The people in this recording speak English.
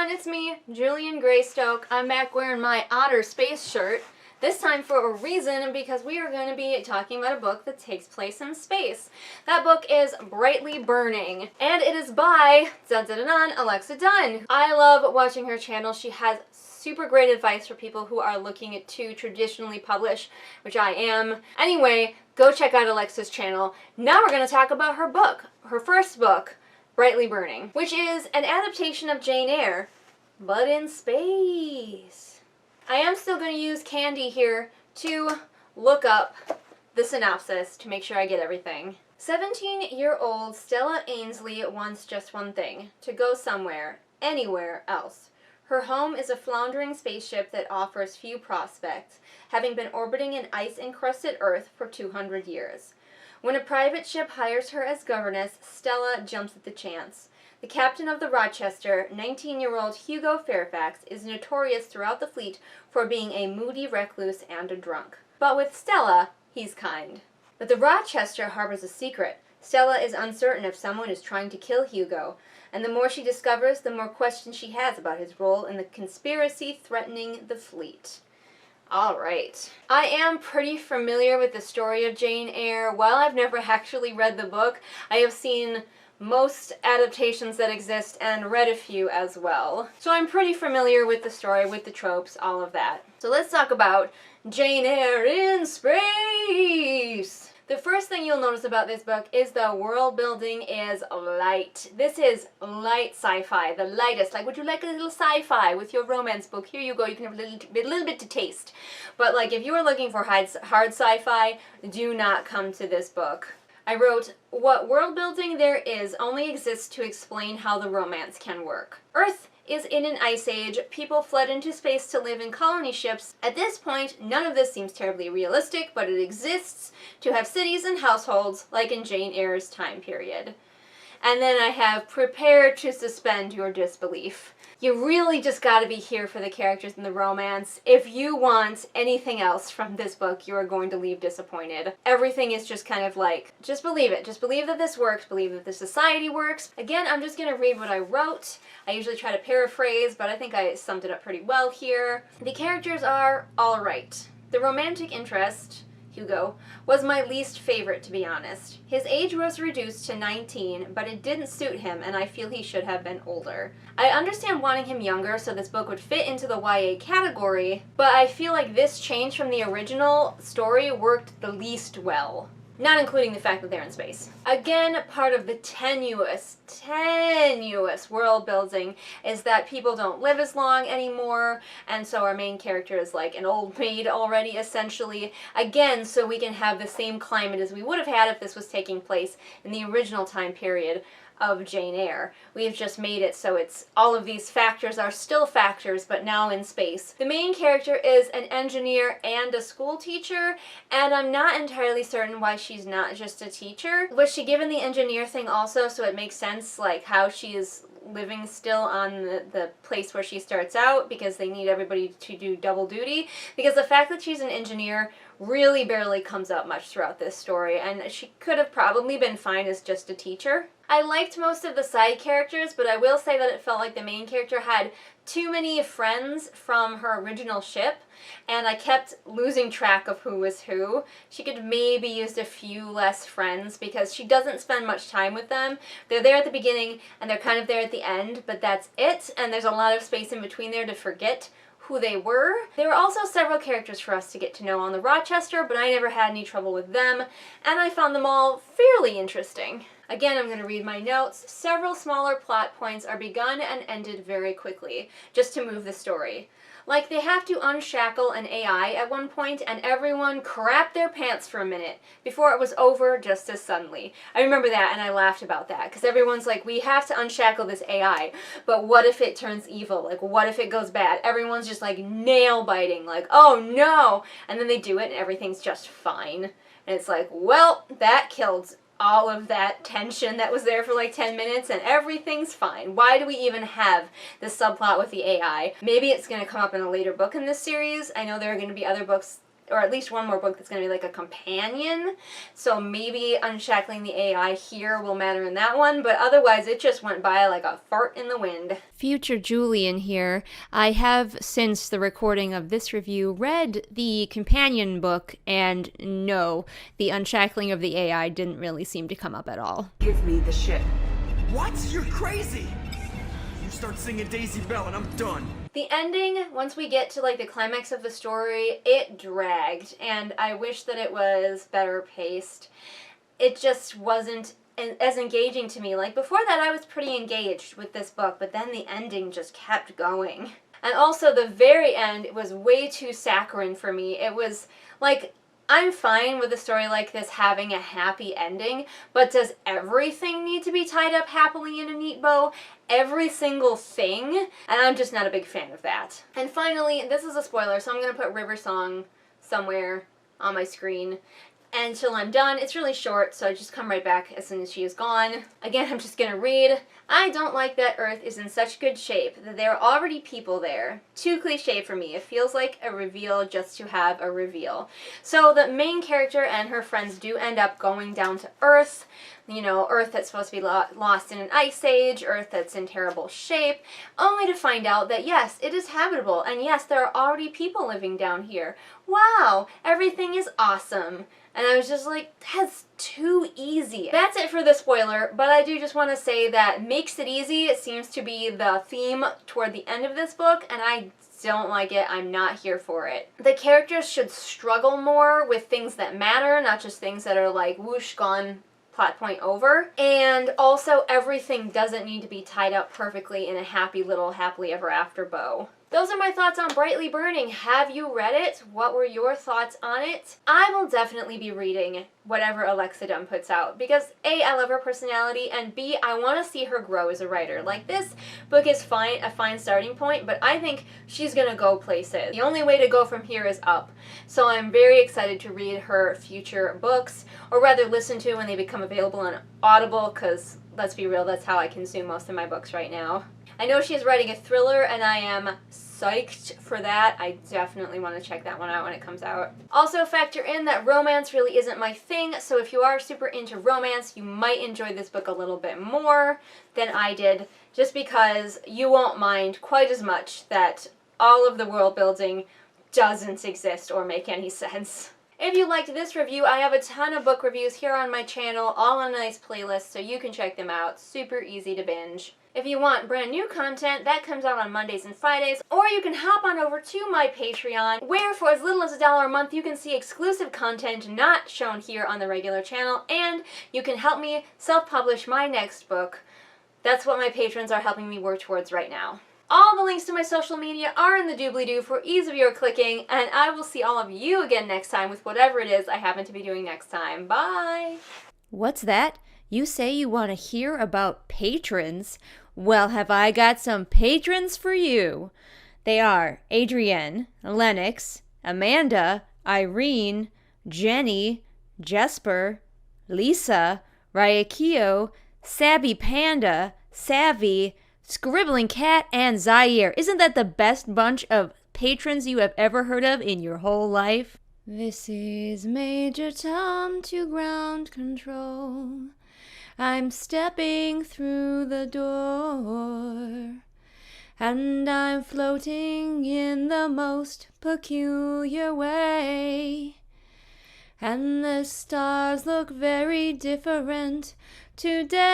everyone, it's me, Julian Greystoke. I'm back wearing my Otter Space shirt. This time for a reason, because we are going to be talking about a book that takes place in space. That book is Brightly Burning, and it is by Alexa Dunne. I love watching her channel. She has super great advice for people who are looking to traditionally publish, which I am. Anyway, go check out Alexa's channel. Now we're going to talk about her book, her first book, Brightly Burning, which is an adaptation of Jayne Eyre, but in space. I am still going to use Candy here to look up the synopsis to make sure I get everything. 17-year-old Stella Ainsley wants just one thing: to go somewhere, anywhere else. Her home is a floundering spaceship that offers few prospects, having been orbiting an ice-encrusted Earth for 200 years. When a private ship hires her as governess, Stella jumps at the chance. The captain of the Rochester, 19-year-old Hugo Fairfax, is notorious throughout the fleet for being a moody recluse and a drunk. But with Stella, he's kind. But the Rochester harbors a secret. Stella is uncertain if someone is trying to kill Hugo, and the more she discovers, the more questions she has about his role in the conspiracy threatening the fleet. Alright. I am pretty familiar with the story of Jayne Eyre. While I've never actually read the book, I have seen most adaptations that exist and read a few as well. So I'm pretty familiar with the story, with the tropes, all of that. So let's talk about Jayne Eyre in space! The first thing you'll notice about this book is the world building is light. This is light sci-fi, the lightest. Like, would you like a little sci-fi with your romance book? Here you go, you can have a little bit to taste. But like, if you are looking for hard sci-fi, do not come to this book. I wrote, what world building there is only exists to explain how the romance can work. Earth is in an ice age. People fled into space to live in colony ships. At this point, none of this seems terribly realistic, but it exists to have cities and households like in Jayne Eyre's time period. And then I have prepare to suspend your disbelief. You really just gotta be here for the characters and the romance. If you want anything else from this book, you are going to leave disappointed. Everything is just kind of like, just believe it. Just believe that this works. Believe that the society works. Again, I'm just gonna read what I wrote. I usually try to paraphrase, but I think I summed it up pretty well here. The characters are alright. The romantic interest, Hugo, was my least favorite, to be honest. His age was reduced to 19, but it didn't suit him, and I feel he should have been older. I understand wanting him younger so this book would fit into the YA category, but I feel like this change from the original story worked the least well. Not including the fact that they're in space. Again, part of the tenuous world building is that people don't live as long anymore, and so our main character is like an old maid already, essentially. Again, so we can have the same climate as we would have had if this was taking place in the original time period of Jayne Eyre. We've just made it so it's all of these factors are still factors, but now in space. The main character is an engineer and a school teacher, and I'm not entirely certain why she's not just a teacher. Was she given the engineer thing also, so it makes sense like how she is living still on the place where she starts out, because they need everybody to do double duty? Because the fact that she's an engineer really barely comes up much throughout this story, and she could have probably been fine as just a teacher. I liked most of the side characters, but I will say that it felt like the main character had too many friends from her original ship, and I kept losing track of who was who. She could have maybe used a few less friends, because she doesn't spend much time with them. They're there at the beginning, and they're kind of there at the end, but that's it, and there's a lot of space in between there to forget who they were. There were also several characters for us to get to know on the Rochester, but I never had any trouble with them, and I found them all fairly interesting. Again, I'm going to read my notes. Several smaller plot points are begun and ended very quickly, just to move the story. Like, they have to unshackle an AI at one point, and everyone crapped their pants for a minute before it was over just as suddenly. I remember that, and I laughed about that, because everyone's like, we have to unshackle this AI, but what if it turns evil? Like, what if it goes bad? Everyone's just like nail-biting, like, oh no! And then they do it, and everything's just fine. And it's like, well, that killed all of that tension that was there for like 10 minutes and everything's fine. Why do we even have this subplot with the AI? Maybe it's going to come up in a later book in this series. I know there are going to be other books or at least one more book that's going to be like a companion. So maybe unshackling the AI here will matter in that one, but otherwise it just went by like a fart in the wind. Future Julian here. I have, since the recording of this review, read the companion book, and no, the unshackling of the AI didn't really seem to come up at all. Give me the ship. What? You're crazy! You start singing Daisy Bell and I'm done. The ending, once we get to like the climax of the story, it dragged, and I wish that it was better paced. It just wasn't as engaging to me. Like before that I was pretty engaged with this book, but then the ending just kept going. And also the very end was way too saccharine for me. It was like, I'm fine with a story like this having a happy ending, but does everything need to be tied up happily in a neat bow? Every single thing? And I'm just not a big fan of that. And finally, this is a spoiler, so I'm going to put River Song somewhere on my screen until I'm done. It's really short, so I just come right back as soon as she is gone. Again, I'm just gonna read. I don't like that Earth is in such good shape, that there are already people there. Too cliche for me. It feels like a reveal just to have a reveal. So the main character and her friends do end up going down to Earth. You know, Earth that's supposed to be lost in an ice age, Earth that's in terrible shape, only to find out that yes, it is habitable, and yes, there are already people living down here. Wow, everything is awesome. And I was just like, that's too easy. That's it for the spoiler, but I do just want to say that makes it easy. It seems to be the theme toward the end of this book, and I don't like it. I'm not here for it. The characters should struggle more with things that matter, not just things that are like whoosh, gone, plot point over. And also everything doesn't need to be tied up perfectly in a happy little happily ever after bow. Those are my thoughts on Brightly Burning. Have you read it? What were your thoughts on it? I will definitely be reading whatever Alexa Dunne puts out because A, I love her personality, and B, I want to see her grow as a writer. Like, this book is fine, a fine starting point, but I think she's gonna go places. The only way to go from here is up. So I'm very excited to read her future books, or rather listen to when they become available on Audible, because let's be real, that's how I consume most of my books right now. I know she's writing a thriller, and I am psyched for that. I definitely want to check that one out when it comes out. Also factor in that romance really isn't my thing, so if you are super into romance, you might enjoy this book a little bit more than I did, just because you won't mind quite as much that all of the world building doesn't exist or make any sense. If you liked this review, I have a ton of book reviews here on my channel, all on a nice playlist, so you can check them out. Super easy to binge. If you want brand new content, that comes out on Mondays and Fridays, or you can hop on over to my Patreon, where for as little as $1 a month, you can see exclusive content not shown here on the regular channel, and you can help me self-publish my next book. That's what my patrons are helping me work towards right now. All the links to my social media are in the doobly-doo for ease of your clicking, and I will see all of you again next time with whatever it is I happen to be doing next time. Bye! What's that? You say you want to hear about patrons? Well, have I got some patrons for you. They are Adrienne, Lennox, Amanda, Irene, Jenny, Jesper, Lisa, Ryakio, Sabby Panda, Savvy, Scribbling Cat, and Zaire. Isn't that the best bunch of patrons you have ever heard of in your whole life? This is Major Tom to ground control. I'm stepping through the door, and I'm floating in the most peculiar way, and the stars look very different today.